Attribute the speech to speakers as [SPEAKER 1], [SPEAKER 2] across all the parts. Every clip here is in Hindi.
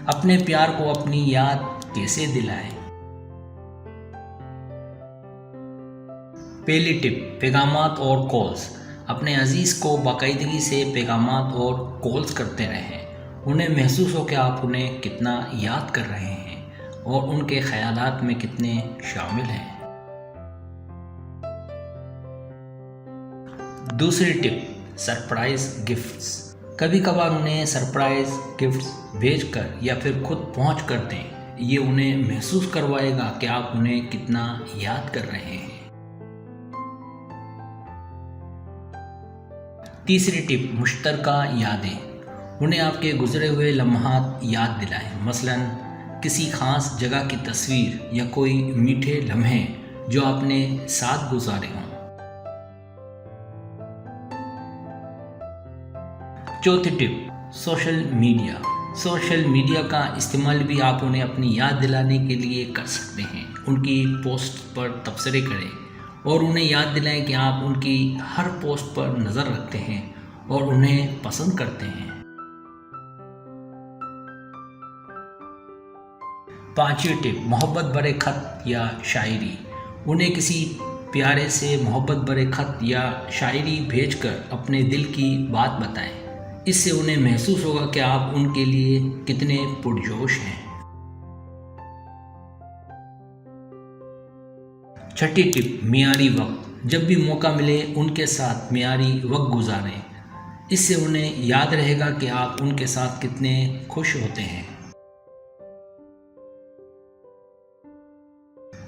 [SPEAKER 1] अपने प्यार को अपनी याद कैसे दिलाएं। पहली टिप, पैगामात और कॉल्स। अपने अजीज़ को बाकायदगी से पैगामात और कॉल्स करते रहें। उन्हें महसूस हो कि आप उन्हें कितना याद कर रहे हैं और उनके ख्यालात में कितने शामिल हैं। दूसरी टिप, सरप्राइज गिफ्ट्स। कभी कभार उन्हें सरप्राइज गिफ्ट्स भेजकर या फिर खुद पहुंच कर दें। ये उन्हें महसूस करवाएगा कि आप उन्हें कितना याद कर रहे हैं। तीसरी टिप, मुश्तरका यादें। उन्हें आपके गुजरे हुए लम्हात याद दिलाएं। मसलन किसी खास जगह की तस्वीर या कोई मीठे लम्हे जो आपने साथ गुजारे हों। चौथी tip, social media. Social media का इस्तेमाल भी आप उन्हें अपनी याद दिलाने के लिए कर सकते हैं। उनकी पोस्ट पर तबसरे करें और उन्हें याद दिलाएं कि आप उनकी हर पोस्ट पर नज़र रखते हैं और उन्हें पसंद करते हैं। पांचवी टिप, मोहब्बत भरे खत या शायरी। उन्हें किसी प्यारे से मोहब्बत भरे खत या शायरी भेजकर अपने दिल की बात बताएं। इससे उन्हें महसूस होगा कि आप उनके लिए कितने पुरजोश हैं। छठी टिप, मियारी वक्त। जब भी मौका मिले उनके साथ मियारी वक्त गुजारें। इससे उन्हें याद रहेगा कि आप उनके साथ कितने खुश होते हैं।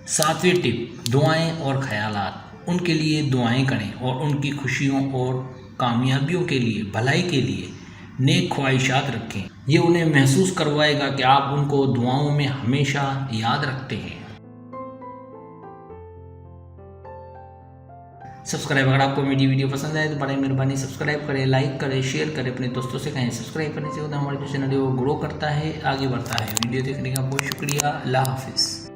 [SPEAKER 1] सातवीं टिप, दुआएं और ख्यालात। उनके लिए दुआएं करें और उनकी खुशियों और कामयाबियों के लिए, भलाई के लिए नेक ख्वाहिशात रखें। ये उन्हें महसूस करवाएगा कि आप उनको दुआओं में हमेशा याद रखते हैं। सब्सक्राइब, अगर आपको मेरी वीडियो पसंद आए तो बड़ी मेहरबानी सब्सक्राइब करें, लाइक करें, शेयर करें, अपने दोस्तों से कहें। सब्सक्राइब करने से होता है हमारे जो चैनल है वो ग्रो करता है, आगे बढ़ता है। वीडियो देखने का बहुत शुक्रिया। अल्लाह हाफिज़।